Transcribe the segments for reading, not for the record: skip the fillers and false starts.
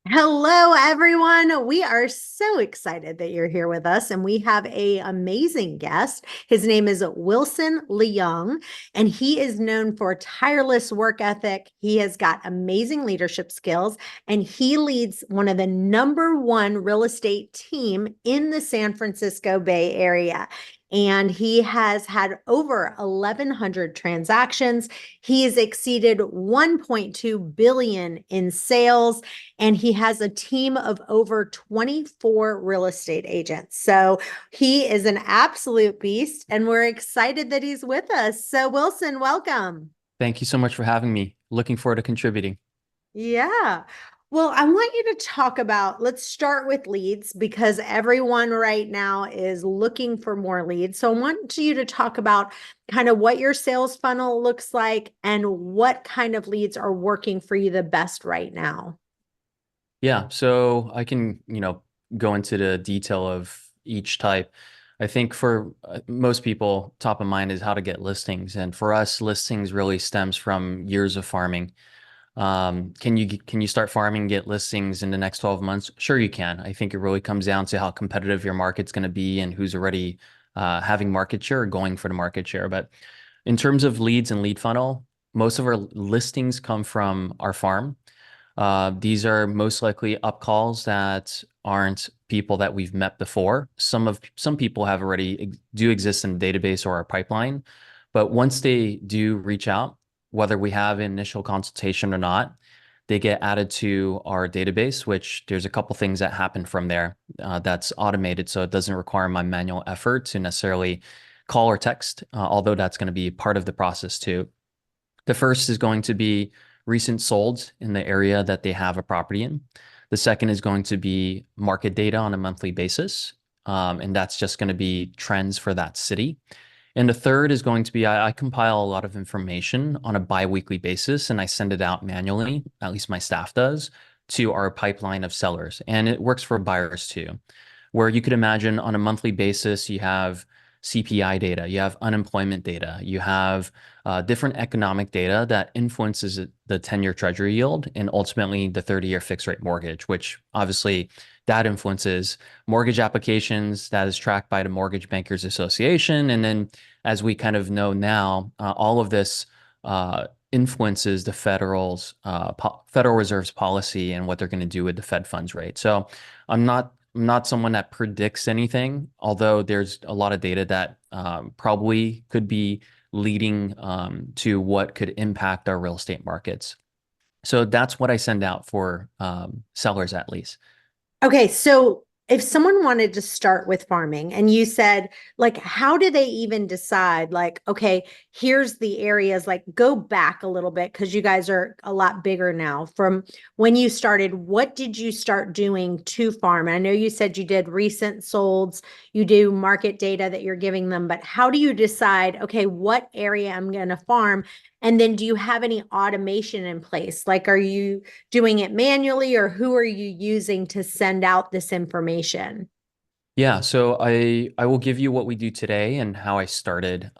Hello, everyone. We are so excited that you're here with us, and we have a amazing guest. His name is Wilson Leung, and he is known for tireless work ethic. He has got amazing leadership skills, and he leads one of the number one real estate team in the San Francisco Bay Area. And he has had over 1,100 transactions. He has exceeded 1.2 billion in sales, and he has a team of over 24 real estate agents. So he is an absolute beast, and we're excited that he's with us. So, Wilson, welcome. Thank you so much for having me. Looking forward to contributing. Yeah. Well, I want you to talk about, let's start with leads because everyone right now is looking for more leads. So I want you to talk about kind of what your sales funnel looks like and what kind of leads are working for you the best right now. Yeah, so I can, go into the detail of each type. I think for most people, top of mind is how to get listings. And for us, listings really stems from years of farming. Can you start farming and get listings in the next 12 months? Sure, you can. I think it really comes down to how competitive your market's going to be and who's already having market share or going for the market share. But in terms of leads and lead funnel, most of our listings come from our farm. These are most likely up calls that aren't people that we've met before. Some people have already do exist in the database or our pipeline, but once they do reach out, whether we have an initial consultation or not, they get added to our database, which there's a couple things that happen from there that's automated, so it doesn't require my manual effort to necessarily call or text, although that's going to be part of the process too. The first is going to be recent solds in the area that they have a property in. The second is going to be market data on a monthly basis. And that's just going to be trends for that city. And the third is going to be I compile a lot of information on a biweekly basis and I send it out manually, at least my staff does, to our pipeline of sellers. And it works for buyers too, where you could imagine on a monthly basis, you have CPI data, you have unemployment data, you have different economic data that influences the 10-year treasury yield and ultimately the 30-year fixed rate mortgage, which obviously that influences mortgage applications that is tracked by the Mortgage Bankers Association. And then as we kind of know now, all of this influences the Federal Reserve's policy and what they're going to do with the Fed funds rate. So I'm not someone that predicts anything, although there's a lot of data that probably could be leading to what could impact our real estate markets. So that's what I send out for sellers at least. Okay, so if someone wanted to start with farming and you said, like, how do they even decide, like, okay, here's the areas, like, go back a little bit because you guys are a lot bigger now from when you started. What did you start doing to farm? I know you said you did recent solds, you do market data that you're giving them, but how do you decide, okay, what area I'm going to farm? And then do you have any automation in place? Like, are you doing it manually or who are you using to send out this information? Yeah, so I will give you what we do today and how I started.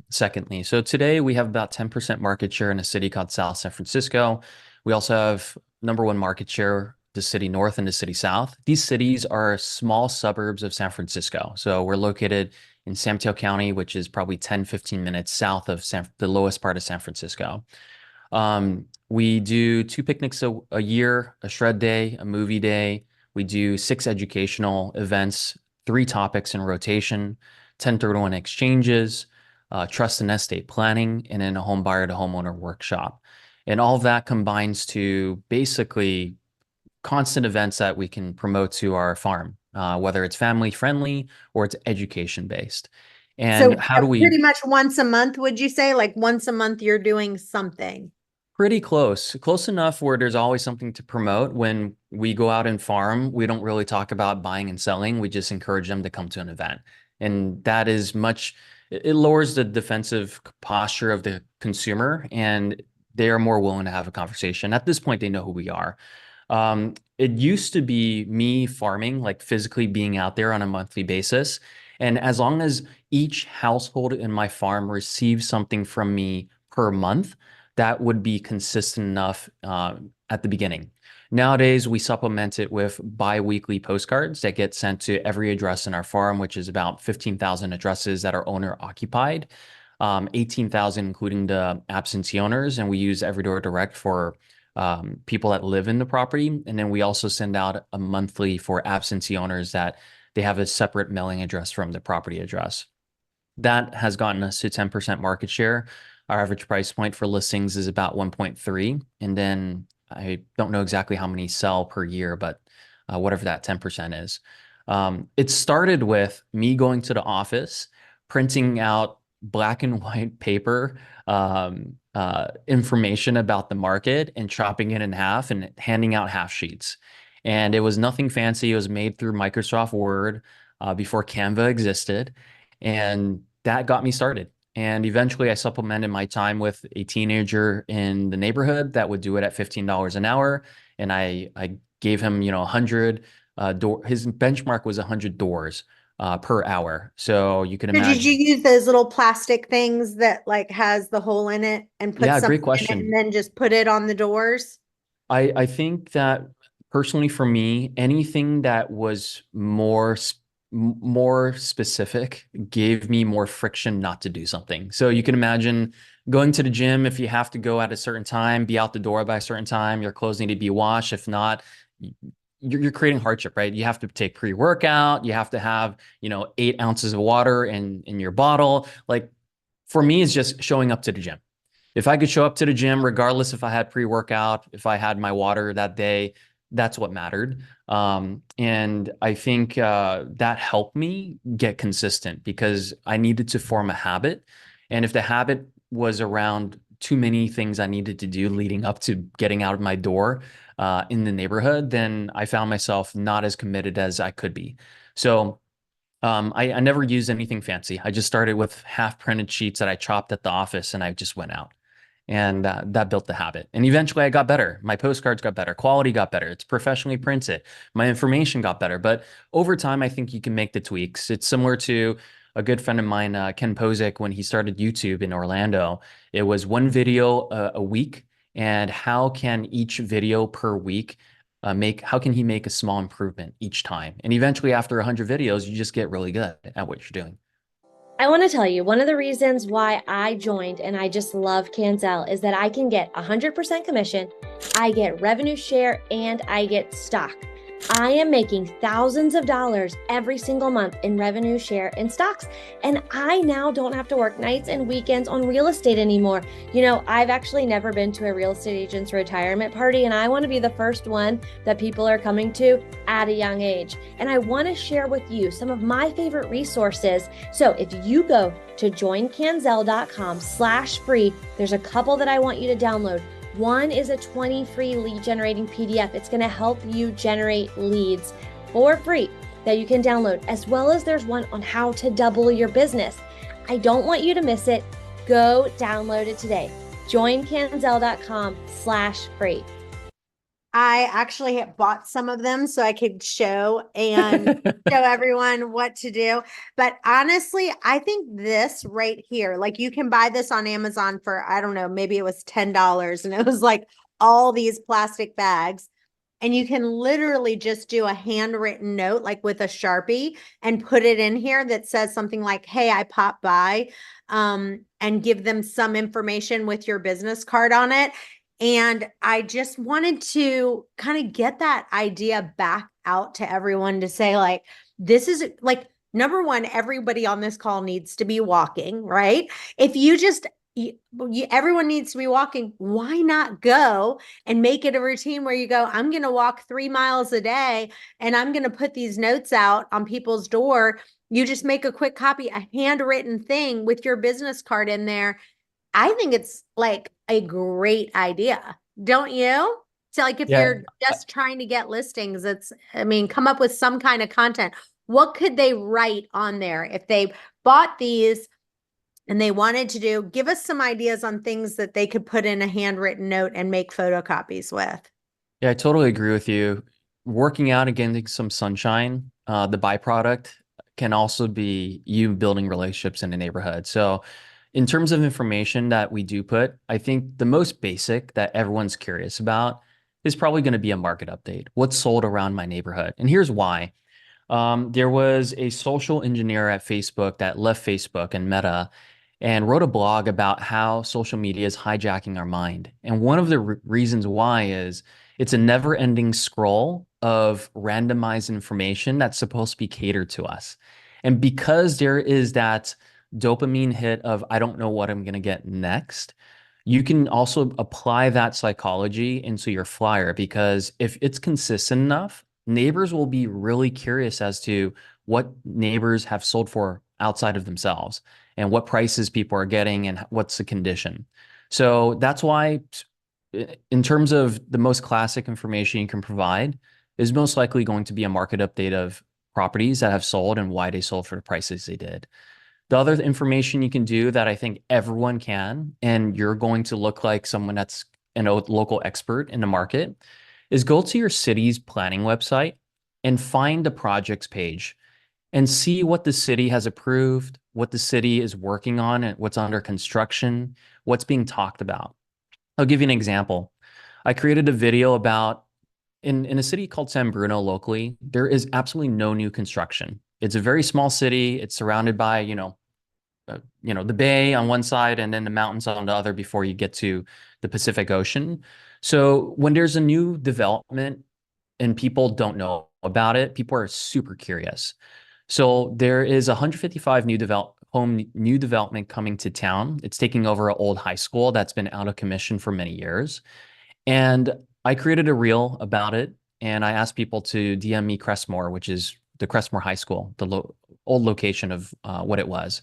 Secondly, so today we have about 10% market share in a city called South San Francisco. We also have number one market share, the city north and the city south. These cities are small suburbs of San Francisco. So we're located in San Mateo County, which is probably 10, 15 minutes south of the lowest part of San Francisco. We do two picnics a year, a shred day, a movie day. We do 6 educational events, 3 topics in rotation, 1031 exchanges, trust and estate planning, and then a home buyer to homeowner workshop. And all of that combines to basically constant events that we can promote to our farm, whether it's family friendly or it's education based. So And how do we pretty much once a month, would you say? Like once a month, you're doing something. Pretty close enough where there's always something to promote. When we go out and farm, we don't really talk about buying and selling. We just encourage them to come to an event. And that is it lowers the defensive posture of the consumer and they are more willing to have a conversation. At this point, they know who we are. It used to be me farming, like physically being out there on a monthly basis. And as long as each household in my farm receives something from me per month, that would be consistent enough at the beginning. Nowadays, we supplement it with bi-weekly postcards that get sent to every address in our farm, which is about 15,000 addresses that are owner occupied, 18,000 including the absentee owners. And we use Every Door Direct for people that live in the property. And then we also send out a monthly for absentee owners that they have a separate mailing address from the property address. That has gotten us to 10% market share. Our average price point for listings is about 1.3. And then I don't know exactly how many sell per year, but whatever that 10% is. It started with me going to the office, printing out black and white paper information about the market and chopping it in half and handing out half sheets. And it was nothing fancy. It was made through Microsoft Word before Canva existed. And that got me started. And eventually I supplemented my time with a teenager in the neighborhood that would do it at $15 an hour. And I gave him, 100 his benchmark was 100 doors per hour. So you can So did you imagine. use those little plastic things that like has the hole in it and put Yeah, great something in it and question. then just put it on the doors? I think that personally for me, anything that was more specific gave me more friction not to do something. So you can imagine going to the gym. If you have to go at a certain time, be out the door by a certain time, your clothes need to be washed. If not, you're creating hardship, right? You have to take pre-workout. You have to have, 8 ounces of water in your bottle. Like for me, it's just showing up to the gym. If I could show up to the gym, regardless if I had pre-workout, if I had my water that day, that's what mattered. And I think that helped me get consistent because I needed to form a habit. And if the habit was around too many things I needed to do leading up to getting out of my door in the neighborhood, then I found myself not as committed as I could be. So I never used anything fancy. I just started with half printed sheets that I chopped at the office and I just went out. And that built the habit. And eventually I got better. My postcards got better. Quality got better. It's professionally printed. My information got better. But over time, I think you can make the tweaks. It's similar to a good friend of mine, Ken Posick, when he started YouTube in Orlando. It was one video a week. And how can each video per week how can he make a small improvement each time? And eventually, after 100 videos, you just get really good at what you're doing. I want to tell you one of the reasons why I joined and I just love Canzel is that I can get 100% commission, I get revenue share, and I get stock. I am making thousands of dollars every single month in revenue share and stocks. And I now don't have to work nights and weekends on real estate anymore. I've actually never been to a real estate agent's retirement party, and I want to be the first one that people are coming to at a young age. And I want to share with you some of my favorite resources. So if you go to joincanzel.com/free, there's a couple that I want you to download. One is a 20 free lead generating PDF. It's going to help you generate leads for free that you can download, as well as there's one on how to double your business. I don't want you to miss it. Go download it today. Joincanzel.com/free. I actually bought some of them so I could show and show everyone what to do. But honestly, I think this right here, like you can buy this on Amazon for, I don't know, maybe it was $10 and it was like all these plastic bags. And you can literally just do a handwritten note, like with a Sharpie, and put it in here that says something like, hey, I popped by, and give them some information with your business card on it. And I just wanted to kind of get that idea back out to everyone to say, like, this is like, number one, everybody on this call needs to be walking, right? If you just, everyone needs to be walking, why not go and make it a routine where you go, I'm going to walk 3 miles a day and I'm going to put these notes out on people's door. You just make a quick copy, a handwritten thing with your business card in there. I think it's like a great idea. Don't you? So like if Yeah. you're just trying to get listings, come up with some kind of content. What could they write on there if they bought these and they wanted to give us some ideas on things that they could put in a handwritten note and make photocopies with. Yeah, I totally agree with you. Working out and getting some sunshine, the byproduct can also be you building relationships in the neighborhood. So in terms of information that we do put, I think the most basic that everyone's curious about is probably going to be a market update. What's sold around my neighborhood? And here's why. There was a social engineer at Facebook that left Facebook and Meta and wrote a blog about how social media is hijacking our mind. And one of the reasons why is it's a never-ending scroll of randomized information that's supposed to be catered to us. And because there is that dopamine hit of, I don't know what I'm going to get next, you can also apply that psychology into your flyer, because if it's consistent enough, neighbors will be really curious as to what neighbors have sold for outside of themselves and what prices people are getting and what's the condition. So that's why, in terms of the most classic information you can provide, is most likely going to be a market update of properties that have sold and why they sold for the prices they did. The other information you can do that I think everyone can, and you're going to look like someone that's a local expert in the market, is go to your city's planning website and find the projects page and see what the city has approved, what the city is working on, and what's under construction, what's being talked about. I'll give you an example. I created a video about in a city called San Bruno locally, there is absolutely no new construction. It's a very small city. It's surrounded by, the bay on one side and then the mountains on the other before you get to the Pacific Ocean. So when there's a new development and people don't know about it, people are super curious. So there is 155 new development coming to town. It's taking over an old high school that's been out of commission for many years. And I created a reel about it, and I asked people to DM me Crestmore, which is the Crestmore High School, the old location of what it was.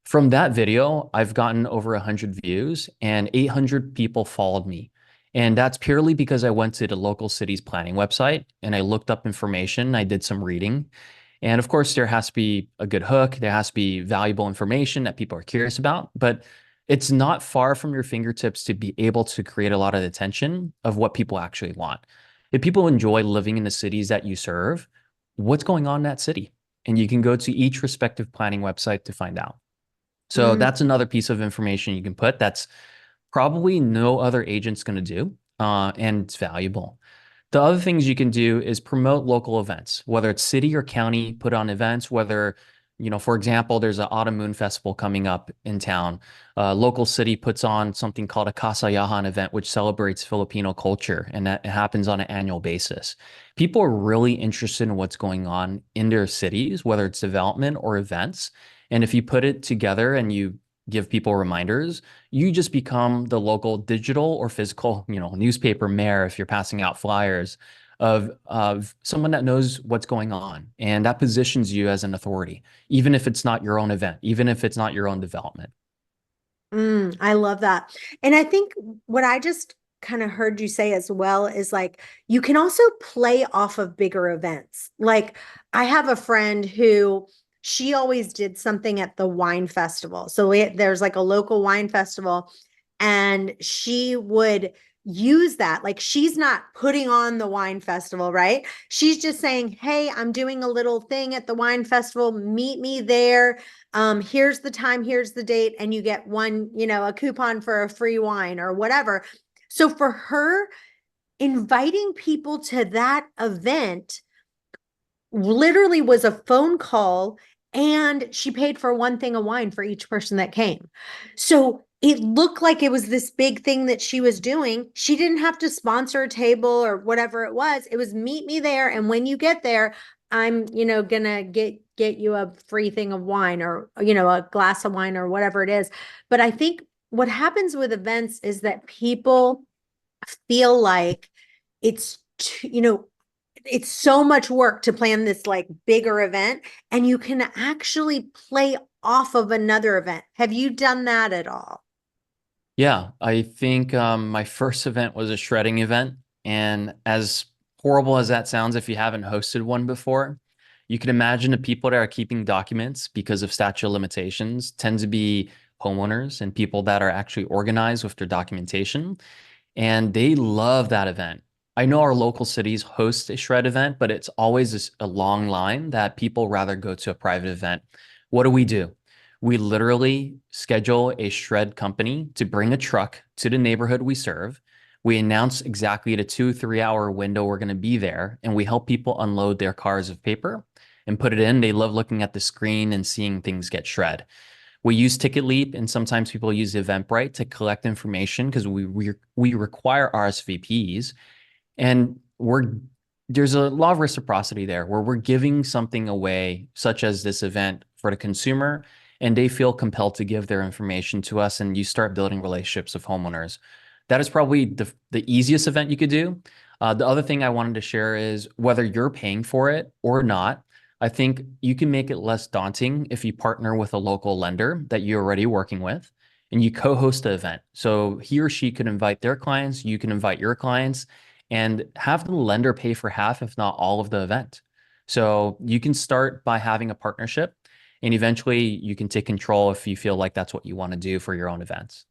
From that video, I've gotten over 100 views and 800 people followed me. And that's purely because I went to the local city's planning website and I looked up information. I did some reading. And of course, there has to be a good hook. There has to be valuable information that people are curious about. But it's not far from your fingertips to be able to create a lot of attention of what people actually want. If people enjoy living in the cities that you serve, what's going on in that city? And you can go to each respective planning website to find out. So that's another piece of information you can put that's probably no other agent's going to do, and it's valuable. The other things you can do is promote local events, whether it's city or county, put on events, whether, for example, there's an Autumn Moon Festival coming up in town. Local city puts on something called a Kasayahan event, which celebrates Filipino culture, and that happens on an annual basis. People are really interested in what's going on in their cities, whether it's development or events. And if you put it together and you give people reminders, you just become the local digital or physical, newspaper mayor if you're passing out flyers of someone that knows what's going on. And that positions you as an authority, even if it's not your own event, even if it's not your own development. I love that. And I think what I just kind of heard you say as well is like, you can also play off of bigger events. Like I have a friend who she always did something at the wine festival. So there's like a local wine festival and she would use that. Like she's not putting on the wine festival, right? She's just saying, hey, I'm doing a little thing at the wine festival. Meet me there. Here's the time, here's the date, and you get one, a coupon for a free wine or whatever. So for her, inviting people to that event literally was a phone call, and she paid for one thing of wine for each person that came. So it looked like it was this big thing that she was doing. She didn't have to sponsor a table or whatever it was. It was meet me there. And when you get there, I'm, gonna get you a free thing of wine or, a glass of wine or whatever it is. But I think what happens with events is that people feel like it's, it's so much work to plan this like bigger event, and you can actually play off of another event. Have you done that at all? Yeah, I think my first event was a shredding event. And as horrible as that sounds, if you haven't hosted one before, you can imagine the people that are keeping documents because of statute of limitations tend to be homeowners and people that are actually organized with their documentation. And they love that event. I know our local cities host a shred event, but it's always a long line that people rather go to a private event. What do? We literally schedule a shred company to bring a truck to the neighborhood we serve. We announce exactly at a 2-3 hour window we're going to be there, and we help people unload their cars of paper and put it in. They love looking at the screen and seeing things get shred. We use Ticket Leap, and sometimes people use Eventbrite to collect information because we require RSVPs, and there's a law of reciprocity there where we're giving something away, such as this event for the consumer, and they feel compelled to give their information to us, and you start building relationships with homeowners. That is probably the easiest event you could do. The other thing I wanted to share is whether you're paying for it or not, I think you can make it less daunting if you partner with a local lender that you're already working with and you co-host the event. So he or she could invite their clients, you can invite your clients, and have the lender pay for half, if not all of the event. So you can start by having a partnership, and eventually you can take control if you feel like that's what you want to do for your own events.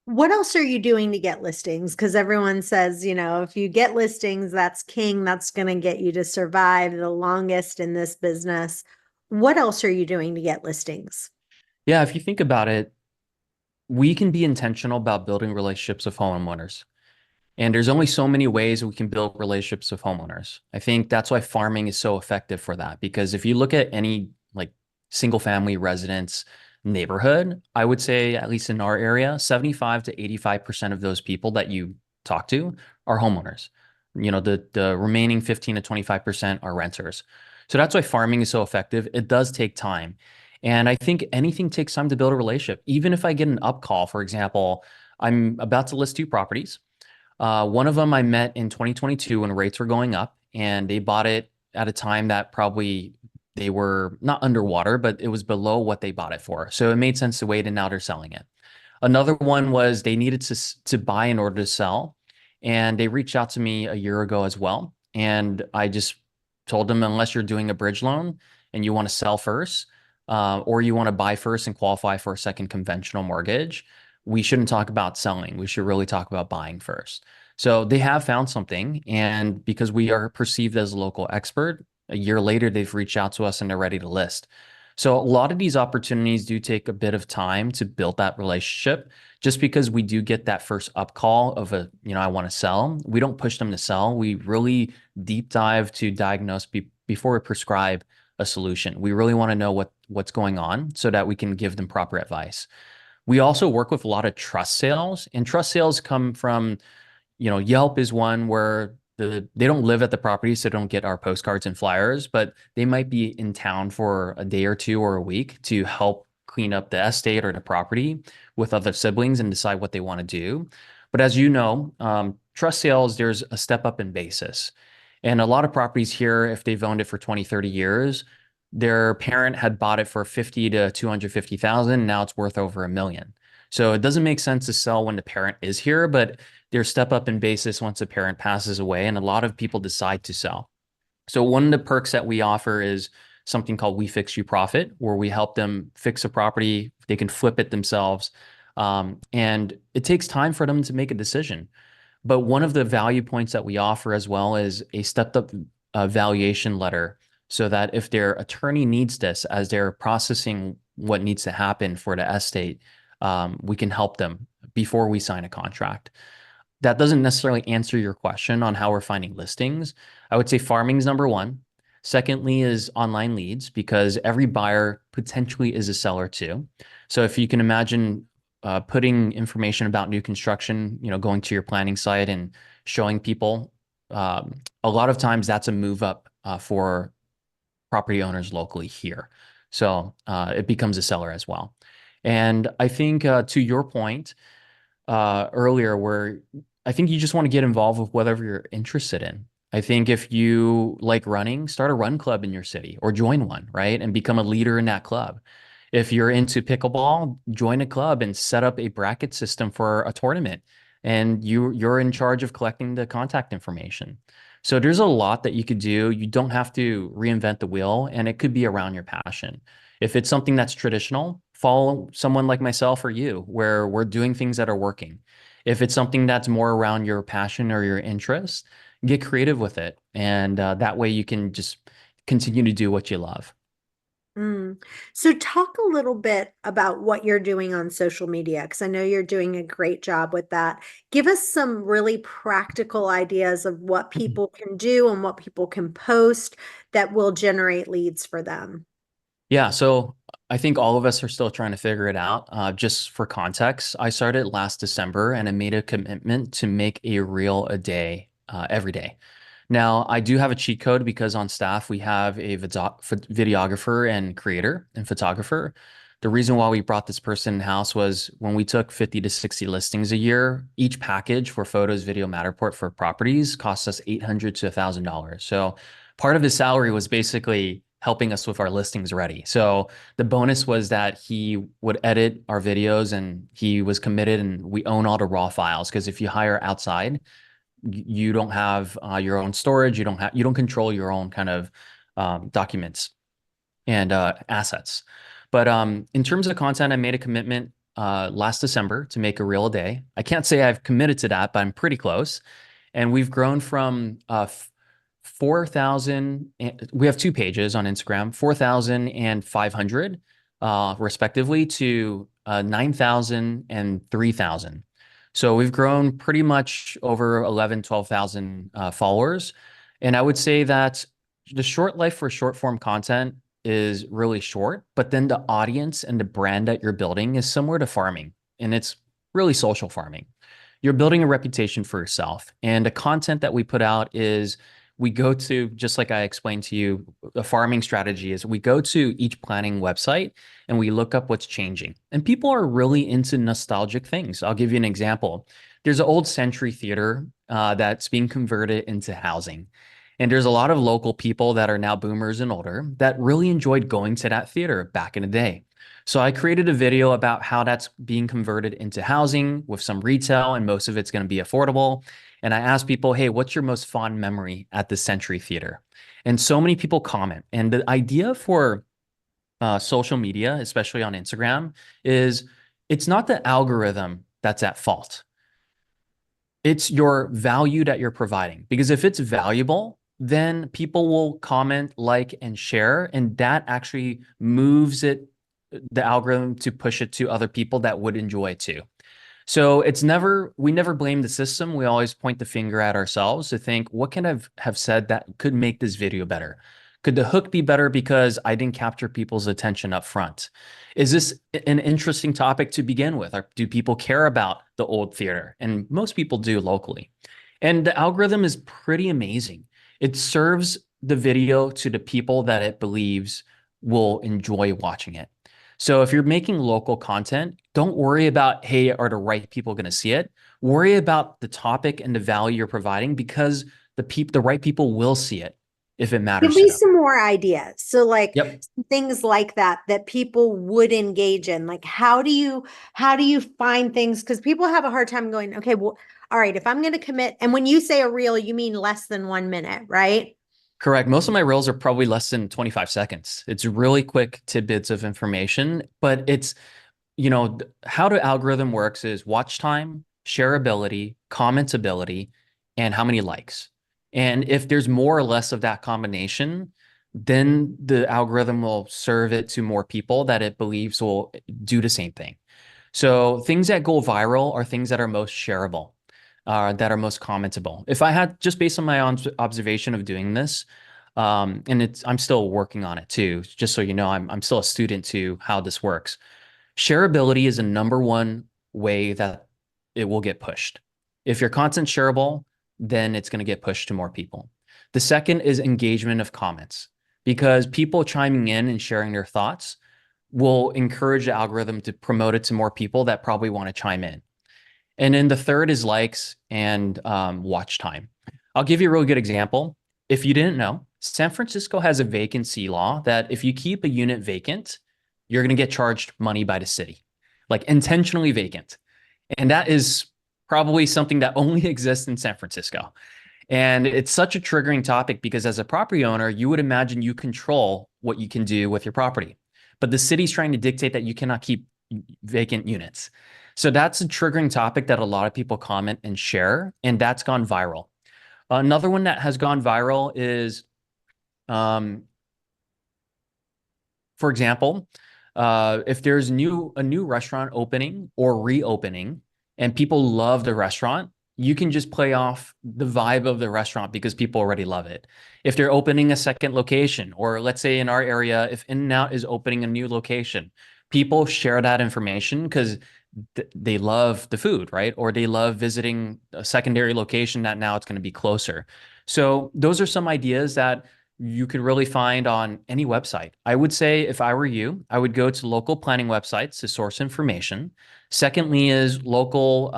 What else are you doing to get listings? Because everyone says, if you get listings, that's king. That's going to get you to survive the longest in this business. What else are you doing to get listings? Yeah, if you think about it, we can be intentional about building relationships with homeowners. And there's only so many ways we can build relationships with homeowners. I think that's why farming is so effective for that. Because if you look at any like single family residence neighborhood, I would say, at least in our area, 75 to 85% of those people that you talk to are homeowners. The remaining 15 to 25% are renters. So that's why farming is so effective. It does take time. And I think anything takes time to build a relationship. Even if I get an up call, for example, I'm about to list 2 properties. One of them I met in 2022 when rates were going up, and they bought it at a time that probably they were not underwater, but it was below what they bought it for. So it made sense to wait, and now they're selling it. Another one was they needed to buy in order to sell, and they reached out to me a year ago as well. And I just told them, unless you're doing a bridge loan and you want to sell first, or you want to buy first and qualify for a second conventional mortgage, we shouldn't talk about selling. We should really talk about buying first. So they have found something. And because we are perceived as a local expert, a year later, they've reached out to us and they're ready to list. So a lot of these opportunities do take a bit of time to build that relationship. Just because we do get that first up call of I want to sell, we don't push them to sell. We really deep dive to diagnose before we prescribe a solution. We really want to know what's going on so that we can give them proper advice. We also work with a lot of trust sales, and trust sales come from, Yelp is one where they don't live at the property, so don't get our postcards and flyers, but they might be in town for a day or 2 or a week to help clean up the estate or the property with other siblings and decide what they want to do. But as you know, trust sales, there's a step up in basis. And a lot of properties here, if they've owned it for 20, 30 years, their parent had bought it for 50 to 250,000. Now it's worth over $1 million. So it doesn't make sense to sell when the parent is here, but there's step up in basis once the parent passes away, and a lot of people decide to sell. So one of the perks that we offer is something called We Fix You Profit, where we help them fix a property. They can flip it themselves. And it takes time for them to make a decision. But one of the value points that we offer as well is a stepped up valuation letter, so that if their attorney needs this as they're processing what needs to happen for the estate, we can help them before we sign a contract. That doesn't necessarily answer your question on how we're finding listings. I would say farming is number one. Secondly is online leads, because every buyer potentially is a seller too. So if you can imagine putting information about new construction, going to your planning site and showing people, a lot of times that's a move up for property owners locally here. So it becomes a seller as well. And I think to your point earlier, where I think you just want to get involved with whatever you're interested in. I think if you like running, start a run club in your city or join one, right? And become a leader in that club. If you're into pickleball, join a club and set up a bracket system for a tournament. And you're in charge of collecting the contact information. So there's a lot that you could do. You don't have to reinvent the wheel, and it could be around your passion. If it's something that's traditional, follow someone like myself or you, where we're doing things that are working. If it's something that's more around your passion or your interest, get creative with it. And that way you can just continue to do what you love. Mm. So talk a little bit about what you're doing on social media, because I know you're doing a great job with that. Give us some really practical ideas of what people can do and what people can post that will generate leads for them. Yeah, so I think all of us are still trying to figure it out. Just for context, I started last December and I made a commitment to make a reel a day, every day. Now, I do have a cheat code because on staff we have a videographer and creator and photographer. The reason why we brought this person in-house was when we took 50 to 60 listings a year, each package for photos, video, Matterport for properties cost us $800 to $1,000. So part of his salary was basically helping us with our listings ready. So the bonus was that he would edit our videos and he was committed, and we own all the raw files. Because if you hire outside, you don't have your own storage. You don't control your own kind of documents and assets. But in terms of content, I made a commitment last December to make a reel a day. I can't say I've committed to that, but I'm pretty close. And we've grown from 4,000, we have two pages on Instagram, 4,500 respectively to 9,000 and 3,000. So we've grown pretty much over 11, 12,000 followers. And I would say that the short life for short form content is really short, but then the audience and the brand that you're building is similar to farming, and it's really social farming. You're building a reputation for yourself, and the content that we put out is we go to, just like I explained to you, a farming strategy is we go to each planning website and we look up what's changing. And people are really into nostalgic things. I'll give you an example. There's an old Century Theater that's being converted into housing. And there's a lot of local people that are now boomers and older that really enjoyed going to that theater back in the day. So I created a video about how that's being converted into housing with some retail, and most of it's going to be affordable. And I asked people, hey, what's your most fond memory at the Century Theater? And so many people comment. And the idea for social media, especially on Instagram, is it's not the algorithm that's at fault. It's your value that you're providing. Because if it's valuable, then people will comment, like, and share. And that actually moves it, the algorithm, to push it to other people that would enjoy it too. So we never blame the system. We always point the finger at ourselves to think, what can I have said that could make this video better? Could the hook be better because I didn't capture people's attention up front? Is this an interesting topic to begin with? Or do people care about the old theater? And most people do locally. And the algorithm is pretty amazing. It serves the video to the people that it believes will enjoy watching it. So if you're making local content, don't worry about, hey, are the right people going to see it? Worry about the topic and the value you're providing, because the right people will see it if it Give matters to me them. some more ideas. So like Yep. things like that people would engage in. Like how do you find things? Because people have a hard time going, okay, well, all right, if I'm going to commit, and when you say a reel, you mean less than 1 minute, right? Correct. Most of my reels are probably less than 25 seconds. It's really quick tidbits of information, but how the algorithm works is watch time, shareability, commentability, and how many likes. And if there's more or less of that combination, then the algorithm will serve it to more people that it believes will do the same thing. So things that go viral are things that are most shareable, that are most commentable. If I had, just based on my observation of doing this, and I'm still working on it too, just so you know, I'm still a student to how this works. Shareability is the number one way that it will get pushed. If your content's shareable, then it's going to get pushed to more people. The second is engagement of comments, because people chiming in and sharing their thoughts will encourage the algorithm to promote it to more people that probably want to chime in. And then the third is likes and watch time. I'll give you a really good example. If you didn't know, San Francisco has a vacancy law that if you keep a unit vacant, you're going to get charged money by the city, like intentionally vacant. And that is probably something that only exists in San Francisco. And it's such a triggering topic because as a property owner, you would imagine you control what you can do with your property. But the city's trying to dictate that you cannot keep vacant units. So that's a triggering topic that a lot of people comment and share, and that's gone viral. Another one that has gone viral is for example, if there's a new restaurant opening or reopening and people love the restaurant, you can just play off the vibe of the restaurant because people already love it. If they're opening a second location, or let's say in our area, if In-N-Out is opening a new location, people share that information because they love the food, right? Or they love visiting a secondary location that now it's going to be closer. So those are some ideas that you could really find on any website. I would say if I were you, I would go to local planning websites to source information. Secondly is local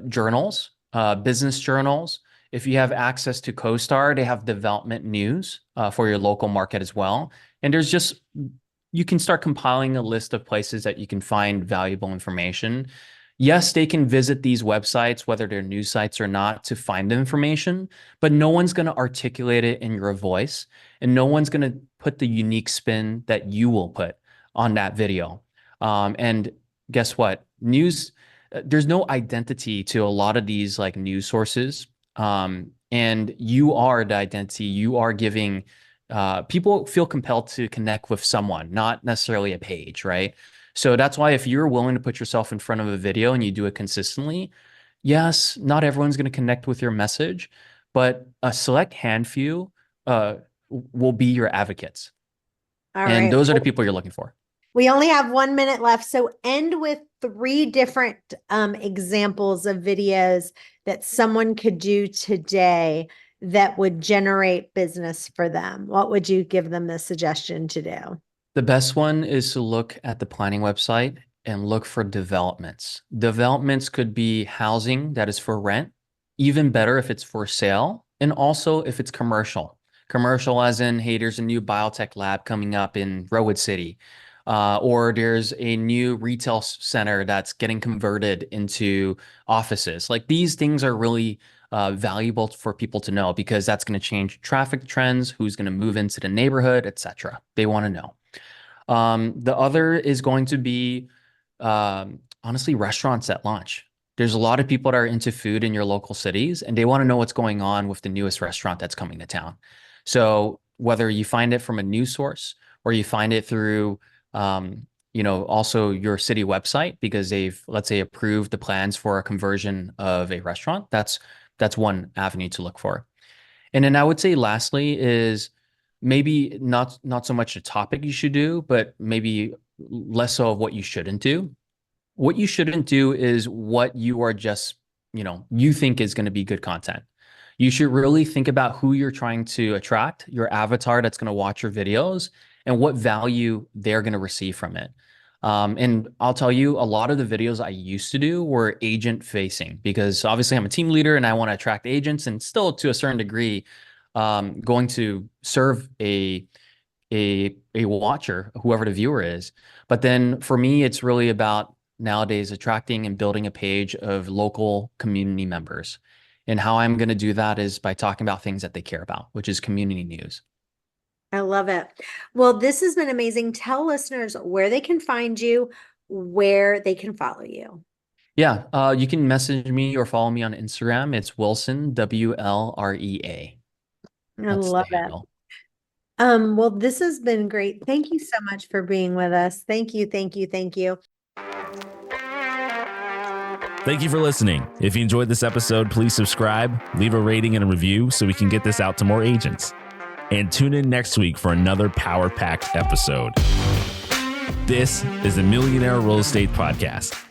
journals, business journals. If you have access to CoStar, they have development news for your local market as well. And you can start compiling a list of places that you can find valuable information. Yes, they can visit these websites, whether they're news sites or not, to find the information, but no one's going to articulate it in your voice, and no one's going to put the unique spin that you will put on that video. And guess what? There's no identity to a lot of these like news sources. And you are the identity. You are giving people feel compelled to connect with someone, not necessarily a page, right? So that's why if you're willing to put yourself in front of a video and you do it consistently, yes, not everyone's going to connect with your message, but a select handful will be your advocates. All and right. those are the people you're looking for. We only have 1 minute left. So end with 3 different examples of videos that someone could do today that would generate business for them. What would you give them the suggestion to do? The best one is to look at the planning website and look for developments. Developments could be housing that is for rent, even better if it's for sale, and also if it's commercial. Commercial as in, hey, there's a new biotech lab coming up in Rowood City, or there's a new retail center that's getting converted into offices. Like these things are really valuable for people to know because that's going to change traffic trends, who's going to move into the neighborhood, etc. They want to know. The other is going to be, honestly, restaurants at launch. There's a lot of people that are into food in your local cities, and they want to know what's going on with the newest restaurant that's coming to town. So whether you find it from a news source or you find it through, also your city website because they've, let's say, approved the plans for a conversion of a restaurant, that's one avenue to look for. And then I would say lastly is maybe not so much a topic you should do, but maybe less so of what you shouldn't do. What you shouldn't do is what you are just, you think is going to be good content. You should really think about who you're trying to attract, your avatar that's going to watch your videos, and what value they're going to receive from it. And I'll tell you, a lot of the videos I used to do were agent facing because obviously I'm a team leader and I want to attract agents, and still to a certain degree, going to serve a watcher, whoever the viewer is. But then for me, it's really about nowadays attracting and building a page of local community members. And how I'm going to do that is by talking about things that they care about, which is community news. I love it. Well, this has been amazing. Tell listeners where they can find you, where they can follow you. Yeah, you can message me or follow me on Instagram. It's Wilson, WLREA. I love it. Well, this has been great. Thank you so much for being with us. Thank you, thank you, thank you. Thank you for listening. If you enjoyed this episode, please subscribe, leave a rating and a review so we can get this out to more agents. And tune in next week for another power-packed episode. This is the Millionaire Real Estate Podcast.